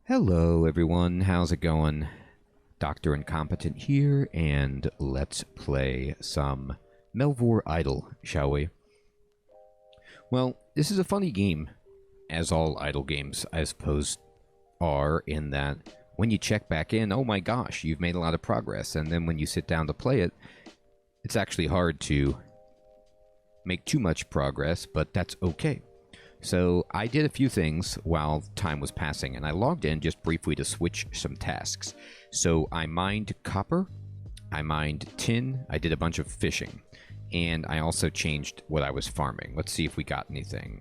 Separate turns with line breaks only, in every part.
Hello everyone, how's it going? Dr. Incompetent here, and let's play some Melvor Idle, shall we? Well, this is a funny game, as all idle games, I suppose, are, in that when you check back in, oh my gosh, you've made a lot of progress, and then when you sit down to play it, it's actually hard to make too much progress, but that's okay. So I did a few things while time was passing, and I logged in just briefly to switch some tasks. So I mined copper, I mined tin, I did a bunch of fishing, and I also changed what I was farming. Let's see if we got anything.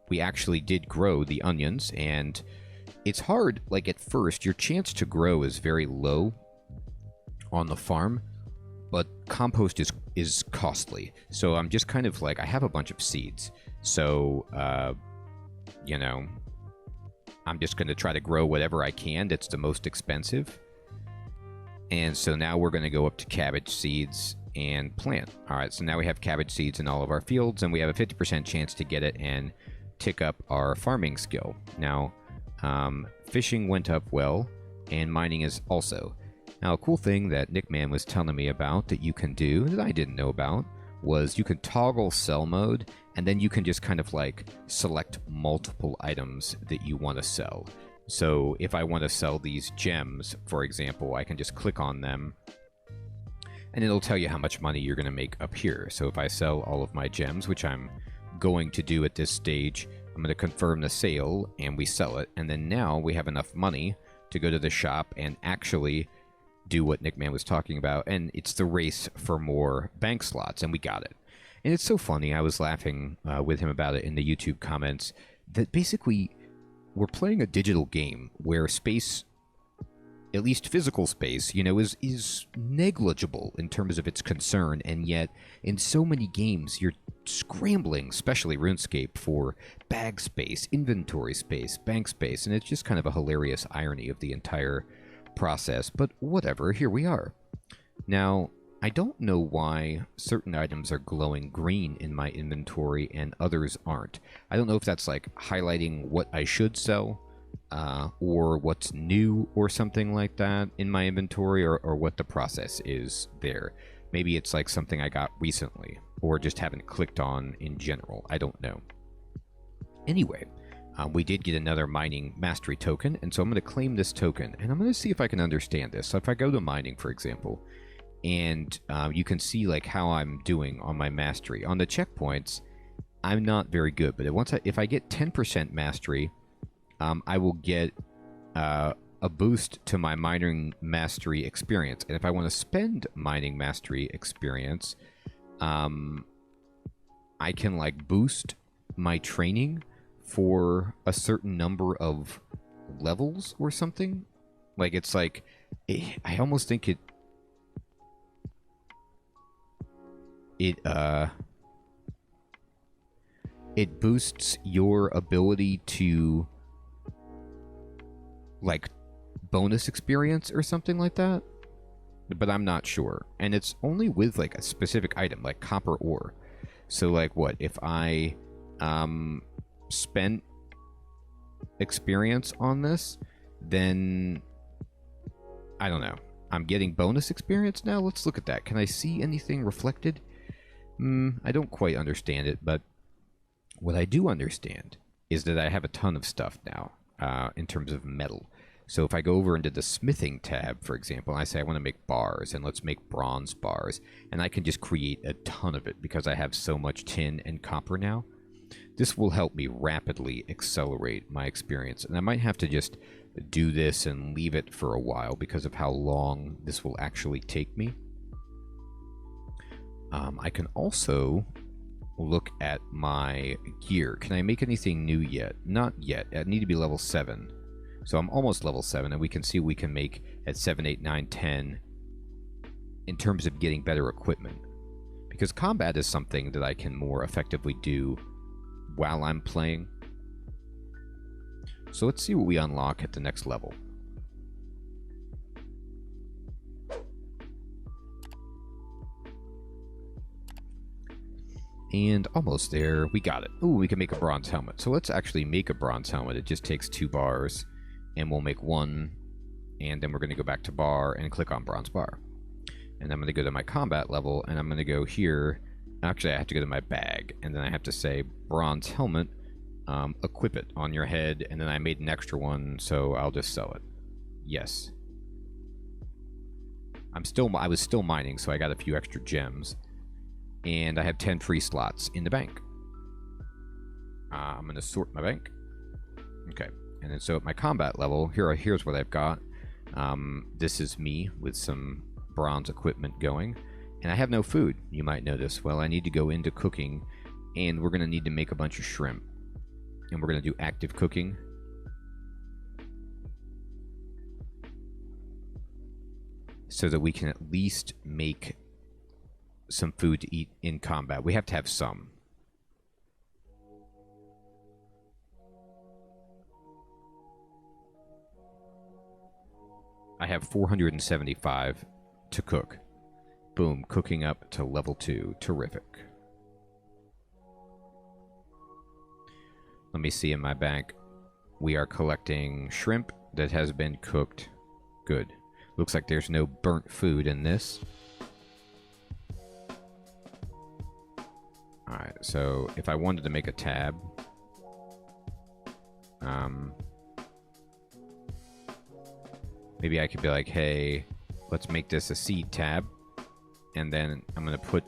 We actually did grow the onions, and it's hard, like at first, your chance to grow is very low on the farm, but compost is costly. So I'm just kind of like, I have a bunch of seeds. So, you know, I'm just going to try to grow whatever I can that's the most expensive. And so now we're going to go up to cabbage seeds and plant. All right, so now we have cabbage seeds in all of our fields, and we have a 50% chance to get it and tick up our farming skill. Now, fishing went up well, and mining is also. Now, a cool thing that Nickman was telling me about that you can do, that I didn't know about, was you can toggle sell mode, and then you can just kind of like select multiple items that you want to sell. So if I want to sell these gems, for example, I can just click on them, and it'll tell you how much money you're going to make up here. So if I sell all of my gems, which I'm going to do at this stage, I'm going to confirm the sale, and we sell it, and then now we have enough money to go to the shop and actually do what Nickman was talking about, and it's the race for more bank slots, and we got it. And it's so funny, I was laughing with him about it in the YouTube comments, that basically we're playing a digital game where space, at least physical space, you know, is negligible in terms of its concern, and yet in so many games you're scrambling, especially RuneScape, for bag space, inventory space, bank space, and it's just kind of a hilarious irony of the entire process, but whatever, here we are. Now, I don't know why certain items are glowing green in my inventory and others aren't. I don't know if that's like highlighting what I should sell, or what's new or something like that in my inventory, or what the process is there. Maybe it's like something I got recently, or just haven't clicked on in general. I don't know. Anyway, we did get another mining mastery token, and so I'm going to claim this token, and I'm going to see if I can understand this. So if I go to mining, for example, and you can see like how I'm doing on my mastery. On the checkpoints, I'm not very good, but if I get 10% mastery, I will get a boost to my mining mastery experience. And if I want to spend mining mastery experience, I can like boost my training for a certain number of levels or something. Like, it's like, I almost think it boosts your ability to like bonus experience or something like that, but I'm not sure. And it's only with like a specific item, like copper ore. So like, what if I spent experience on this, then I don't know, I'm getting bonus experience now. Let's look at that. Can I see anything reflected? I don't quite understand it, but what I do understand is that I have a ton of stuff now in terms of metal. So if I go over into the smithing tab, for example, and I say I want to make bars, and let's make bronze bars, and I can just create a ton of it because I have so much tin and copper now. This will help me rapidly accelerate my experience, and I might have to just do this and leave it for a while because of how long this will actually take me. I can also look at my gear. Can I make anything new yet? Not yet. I need to be level 7. So I'm almost level 7, and we can see we can make at 7, 8, 9, 10 in terms of getting better equipment. Because combat is something that I can more effectively do while I'm playing. So let's see what we unlock at the next level. And almost there. We got it. Ooh, we can make a bronze helmet. So let's actually make a bronze helmet. It just takes 2 bars. and we'll make 1, and then we're going to go back to bar and click on bronze bar. And I'm going to go to my combat level, and I'm going to go here. Actually, I have to go to my bag, and then I have to say bronze helmet, equip it on your head, and then I made an extra one, so I'll just sell it. Yes. I was still mining, so I got a few extra gems. And I have 10 free slots in the bank. I'm going to sort my bank. Okay. And then so at my combat level, here's what I've got. This is me with some bronze equipment going. And I have no food, you might notice. Well, I need to go into cooking, and we're going to need to make a bunch of shrimp. And we're going to do active cooking. So that we can at least make some food to eat in combat. We have to have some. I have 475 to cook. Boom, cooking up to level 2. Terrific. Let me see in my bank. We are collecting shrimp that has been cooked. Good. Looks like there's no burnt food in this. Alright, so if I wanted to make a tab, maybe I could be like, hey, let's make this a seed tab, and then I'm gonna put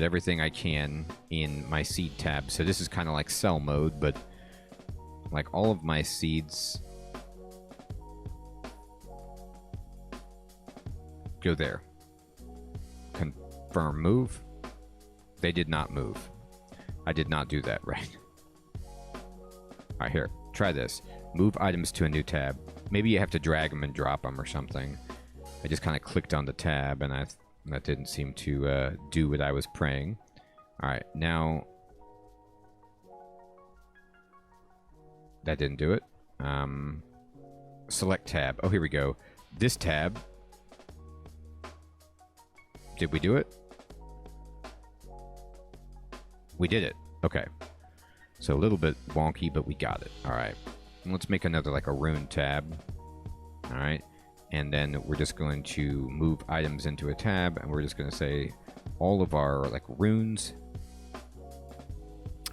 everything I can in my seed tab. So this is kind of like sell mode, but like all of my seeds go there. Confirm move. They did not move. I did not do that right. Alright, here. Try this. Move items to a new tab. Maybe you have to drag them and drop them or something. I just kind of clicked on the tab, and that didn't seem to do what I was praying. Alright, now... That didn't do it. Select tab. Oh, here we go. This tab. Did we do it? We did it. Okay. So a little bit wonky, but we got it. Alright. Let's make another, like a rune tab. Alright. And then we're just going to move items into a tab, and we're just going to say all of our, like, runes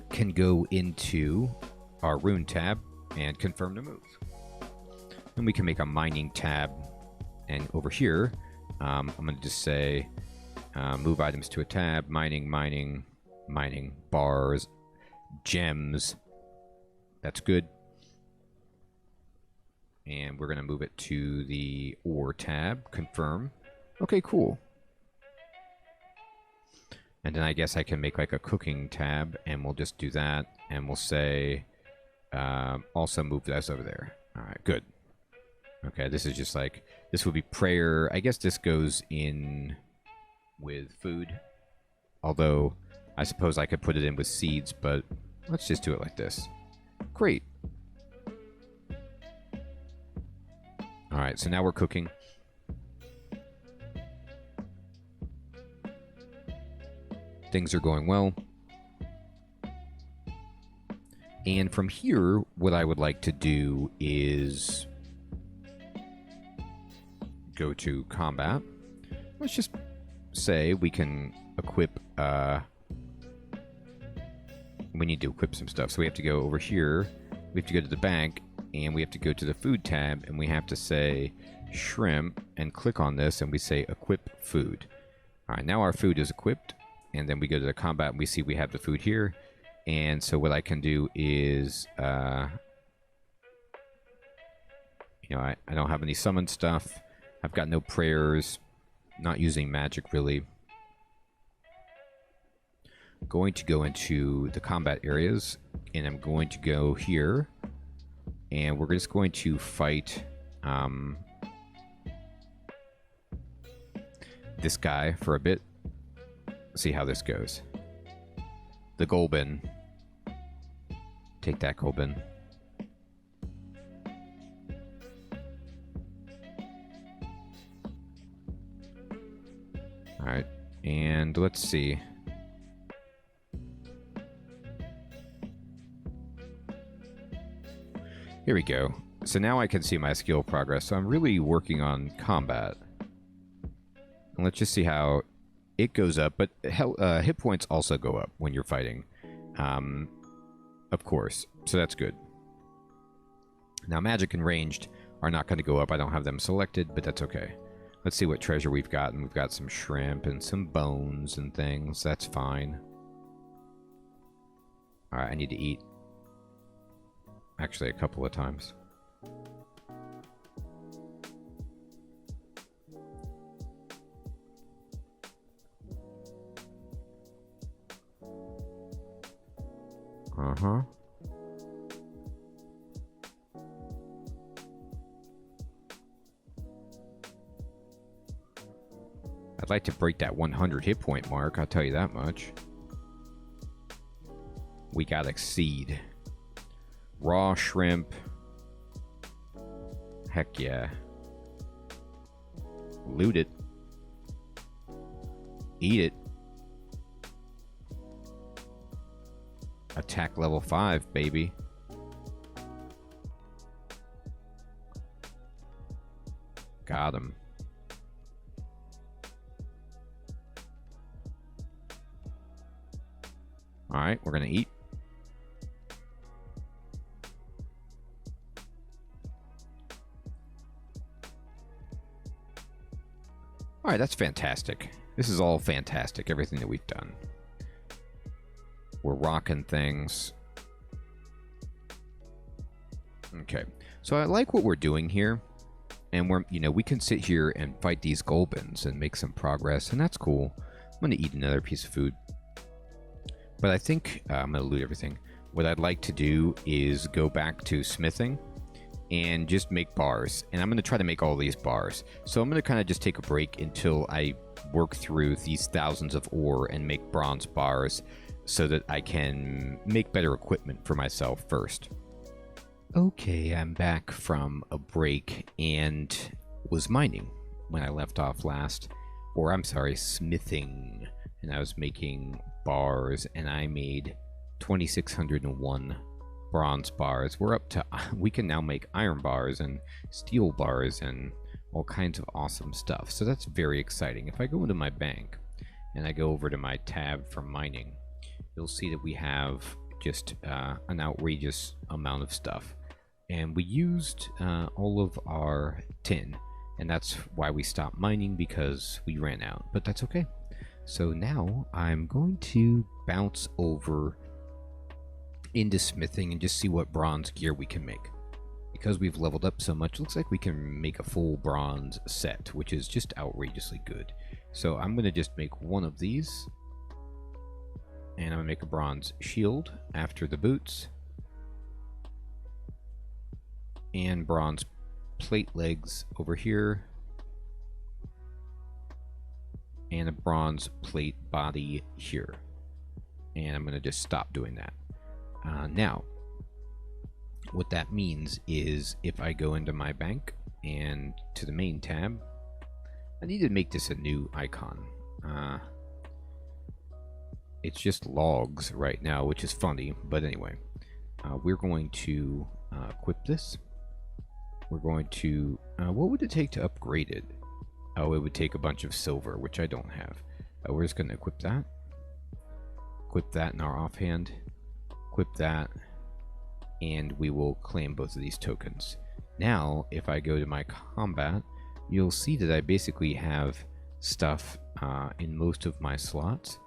can go into our rune tab and confirm the move. Then we can make a mining tab, and over here I'm going to just say move items to a tab, mining, bars, gems. That's good. And we're going to move it to the ore tab, confirm. Okay, cool. And then I guess I can make like a cooking tab, and we'll just do that, and we'll say also move this over there. All right, good. Okay, this is just like, this would be prayer. I guess this goes in with food. Although, I suppose I could put it in with seeds, but let's just do it like this. Great. Alright, so now we're cooking. Things are going well. And from here, what I would like to do is go to combat. Let's just say we can equip, we need to equip some stuff. So we have to go over here, we have to go to the bank, and we have to go to the food tab, and we have to say shrimp, and click on this, and we say equip food. Alright, now our food is equipped, and then we go to the combat, and we see we have the food here. And so what I can do is, you know, I don't have any summon stuff. I've got no prayers. Not using magic, really. Going to go into the combat areas, and I'm going to go here, and we're just going to fight this guy for a bit. See how this goes. The Golbin. Take that, Golbin. Alright, and let's see. Here we go. So now I can see my skill progress. So I'm really working on combat. And let's just see how it goes up. But hit points also go up when you're fighting. Of course. So that's good. Now magic and ranged are not going to go up. I don't have them selected, but that's okay. Let's see what treasure we've got. And we've got some shrimp and some bones and things. That's fine. Alright, I need to eat. Actually, a couple of times. Uh-huh. I'd like to break that 100 hit point mark, I'll tell you that much. We gotta exceed. Raw shrimp. Heck yeah. Loot it. Eat it. Attack level 5, baby. Got him. Alright, we're gonna eat. Alright, that's fantastic. This is all fantastic, everything that we've done. We're rocking things. Okay, so I like what we're doing here. And we're, we can sit here and fight these Golbins and make some progress, and that's cool. I'm gonna eat another piece of food. But I think I'm gonna loot everything. What I'd like to do is go back to smithing and just make bars. And I'm going to try to make all these bars. So I'm going to kind of just take a break until I work through these thousands of ore and make bronze bars so that I can make better equipment for myself first. Okay, I'm back from a break and was mining when I left off last. Or I'm sorry, smithing. And I was making bars and I made 2,601 bronze bars. We're up to, we can now make iron bars and steel bars and all kinds of awesome stuff. So that's very exciting. If I go into my bank and I go over to my tab for mining, you'll see that we have just an outrageous amount of stuff. And we used all of our tin, and that's why we stopped mining, because we ran out, but that's okay. So now I'm going to bounce over into smithing and just see what bronze gear we can make. Because we've leveled up so much, looks like we can make a full bronze set, which is just outrageously good. So I'm going to just make one of these, and I'm going to make a bronze shield after the boots, and bronze plate legs over here, and a bronze plate body here. And I'm going to just stop doing that. Now, what that means is if I go into my bank and to the main tab, I need to make this a new icon. It's just logs right now, which is funny, but anyway. We're going to equip this. We're going to... what would it take to upgrade it? Oh, it would take a bunch of silver, which I don't have. We're just going to equip that. Equip that in our offhand. Equip that, and we will claim both of these tokens. Now, if I go to my combat, you'll see that I basically have stuff in most of my slots,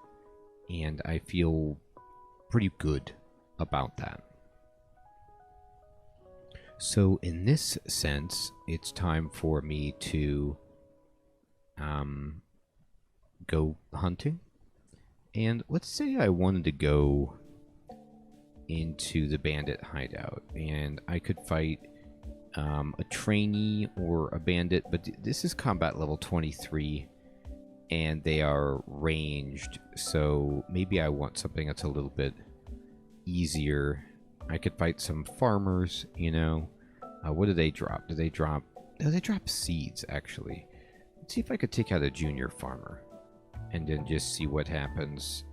and I feel pretty good about that. So in this sense, it's time for me to go hunting. And let's say I wanted to go into the bandit hideout, and I could fight a trainee or a bandit, but this is combat level 23 and they are ranged, so maybe I want something that's a little bit easier. I could fight some farmers, what do they drop? Do they drop... No, they drop seeds, actually. Let's see if I could take out a junior farmer and then just see what happens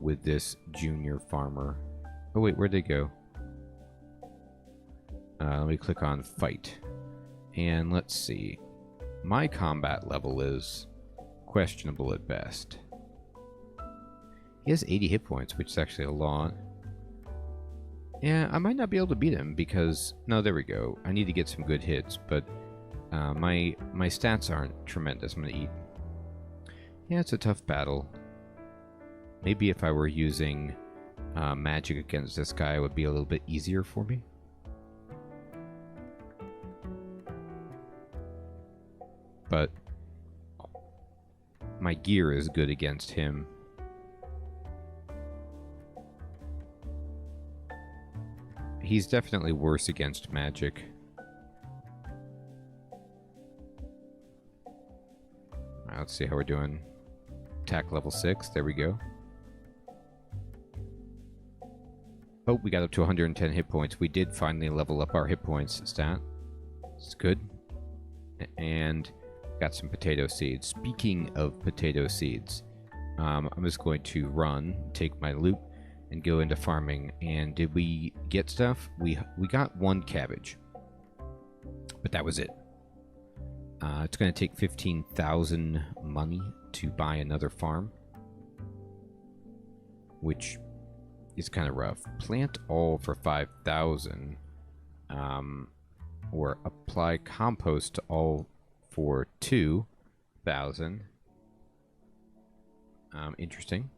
with this junior farmer. Oh wait, where'd they go? Let me click on fight. And let's see. My combat level is questionable at best. He has 80 hit points, which is actually a lot. Yeah, I might not be able to beat him because... No, there we go. I need to get some good hits, but my stats aren't tremendous. I'm going to eat. Yeah, it's a tough battle. Maybe if I were using magic against this guy, it would be a little bit easier for me. But my gear is good against him. He's definitely worse against magic. Alright, let's see how we're doing. Attack level 6, there we go. Oh, we got up to 110 hit points. We did finally level up our hit points stat. It's good. And got some potato seeds. Speaking of potato seeds, I'm just going to run, take my loot, and go into farming. And did we get stuff? We got 1 cabbage, but that was it. It's going to take 15,000 money to buy another farm, which is kind of rough. Plant all for 5,000, or apply compost to all for 2,000. Interesting.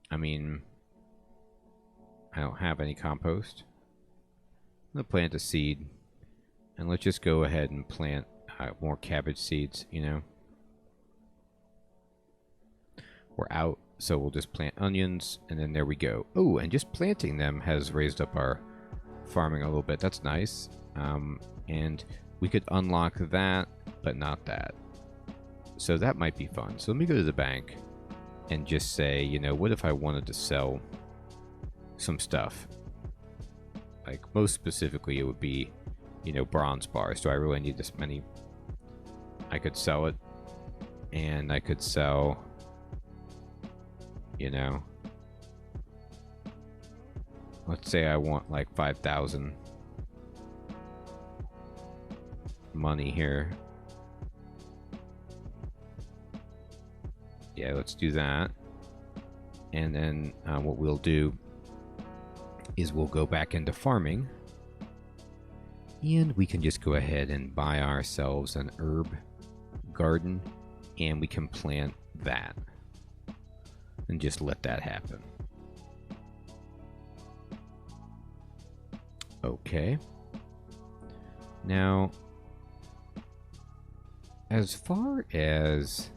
I mean, I don't have any compost. I'm gonna plant a seed, and let's just go ahead and plant more cabbage seeds, you know. We're out, so we'll just plant onions, and then there we go. Oh, and just planting them has raised up our farming a little bit. That's nice. And we could unlock that, but not that. So that might be fun. So let me go to the bank and just say, you know, what if I wanted to sell some stuff? Like, most specifically, it would be, you know, bronze bars. Do I really need this many? I could sell it, and I could sell, you know, let's say I want like 5,000 money here. Yeah, let's do that. And then what we'll do is we'll go back into farming, and we can just go ahead and buy ourselves an herb garden, and we can plant that and just let that happen. Okay. Now, as far as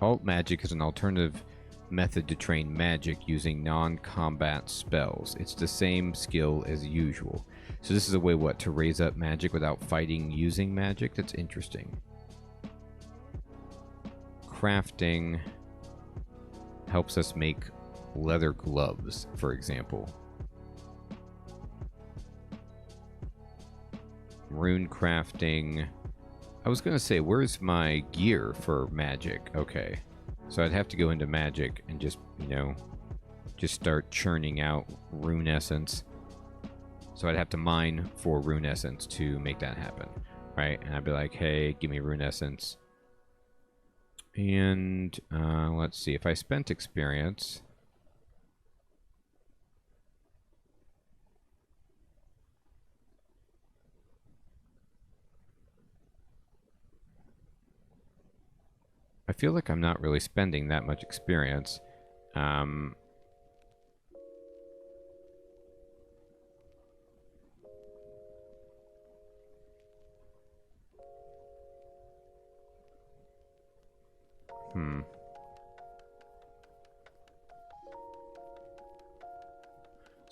alt magic is an alternative method to train magic using non-combat spells. It's the same skill as usual. So this is a way, what, to raise up magic without fighting using magic? That's interesting. Crafting helps us make leather gloves, for example. Rune crafting. I was going to say, where's my gear for magic? Okay. So I'd have to go into magic and just, you know, just start churning out rune essence. So I'd have to mine for rune essence to make that happen, right? And I'd be like, hey, give me rune essence. And let's see, if I spent experience, I feel like I'm not really spending that much experience.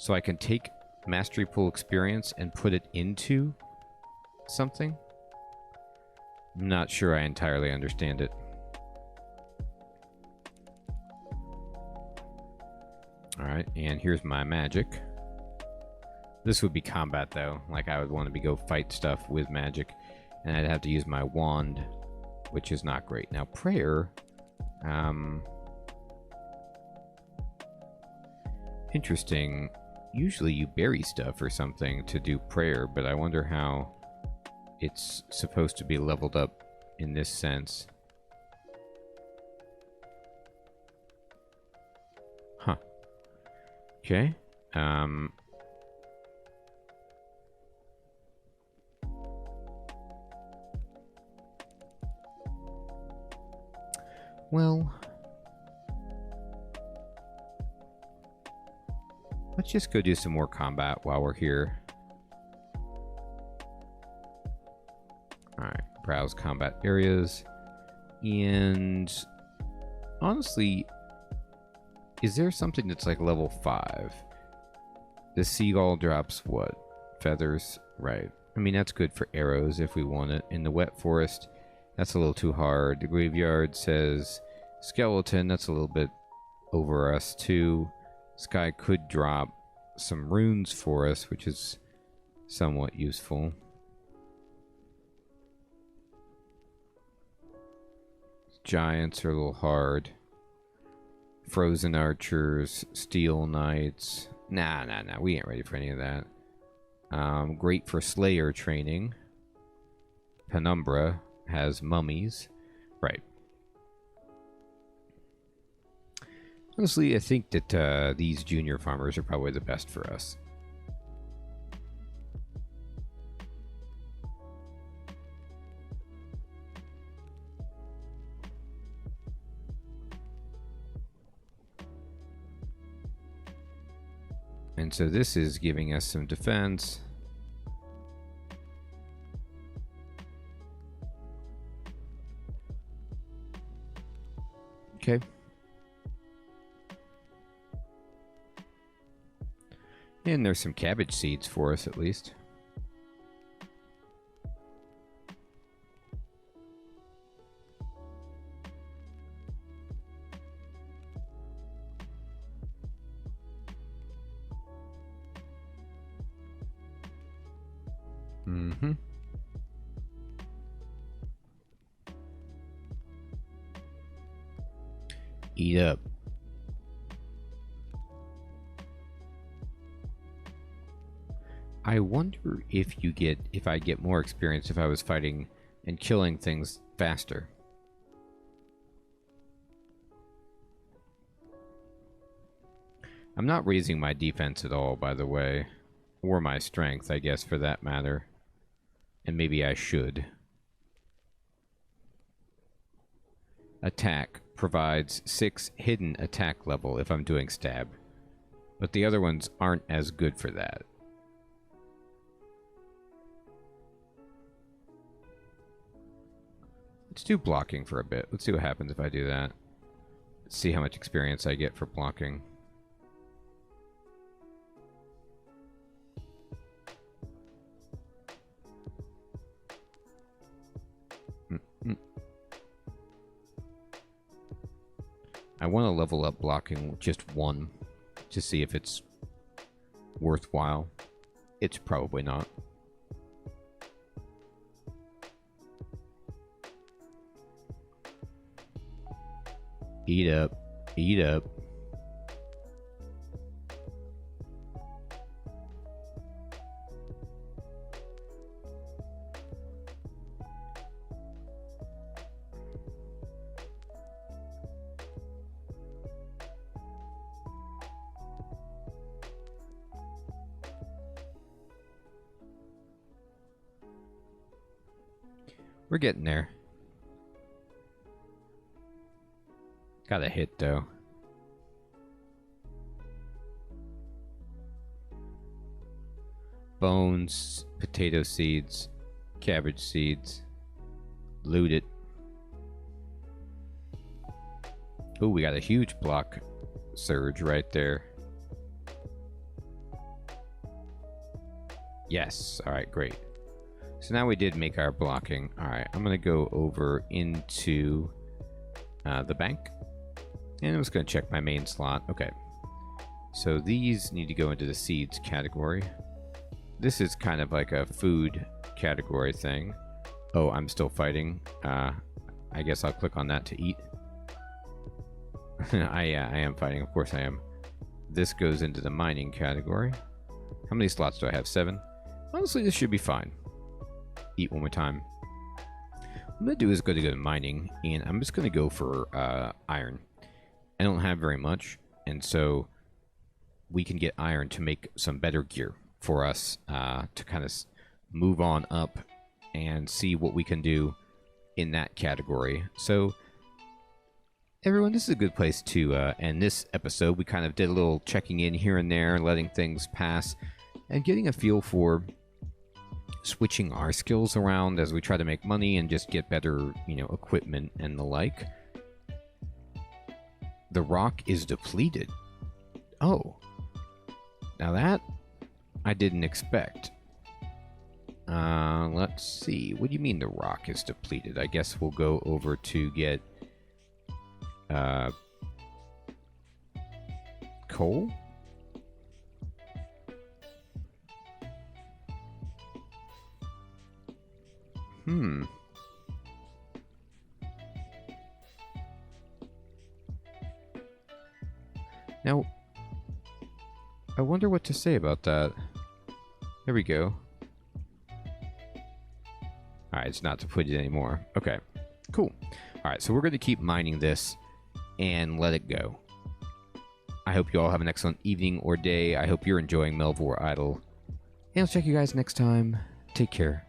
So I can take mastery pool experience and put it into something? I'm not sure I entirely understand it. Alright, and here's my magic. This would be combat, though. Like, I would want to go fight stuff with magic, and I'd have to use my wand, which is not great. Now, prayer... Interesting. Usually you bury stuff or something to do prayer, but I wonder how it's supposed to be leveled up in this sense. Huh. Okay. Well, let's just go do some more combat while we're here. Alright, browse combat areas. And honestly, is there something that's like level 5? The seagull drops what? Feathers? Right. I mean, that's good for arrows if we want it. In the wet forest, that's a little too hard. The graveyard says skeleton. That's a little bit over us too. Sky could drop some runes for us, which is somewhat useful. Giants are a little hard. Frozen archers, steel knights. Nah. We ain't ready for any of that. Great for slayer training. Penumbra has mummies. Right. Honestly, I think that these junior farmers are probably the best for us. And so this is giving us some defense. Okay. And there's some cabbage seeds for us, at least. Mm-hmm. Eat up. I wonder if I get more experience if I was fighting and killing things faster. I'm not raising my defense at all, by the way. Or my strength, I guess, for that matter. And maybe I should. Attack provides 6 hidden attack level if I'm doing stab. But the other ones aren't as good for that. Let's do blocking for a bit. Let's see what happens if I do that. Let's see how much experience I get for blocking. I want to level up blocking just 1 to see if it's worthwhile. It's probably not. Eat up. Eat up. We're getting there. Got a hit, though. Bones, potato seeds, cabbage seeds. Loot it. Ooh, we got a huge block surge right there. Yes. Alright, great. So now we did make our blocking. Alright, I'm going to go over into the bank. And I'm just going to check my main slot. Okay. So these need to go into the seeds category. This is kind of like a food category thing. Oh, I'm still fighting. I guess I'll click on that to eat. I am fighting. Of course I am. this goes into the mining category. How many slots do I have? 7? Honestly, this should be fine. Eat one more time. What I'm going to do is go to mining, and I'm just going to go for iron. I don't have very much, and so we can get iron to make some better gear for us to kind of move on up and see what we can do in that category. So, everyone, this is a good place to end this episode. We kind of did a little checking in here and there, letting things pass, and getting a feel for switching our skills around as we try to make money and just get better, equipment and the like. The rock is depleted. Oh. Now that I didn't expect. Let's see. What do you mean the rock is depleted? I guess we'll go over to get coal? Now, I wonder what to say about that. There we go. Alright, it's not depleted anymore. Okay, cool. Alright, so we're going to keep mining this and let it go. I hope you all have an excellent evening or day. I hope you're enjoying Melvor Idle. And I'll check you guys next time. Take care.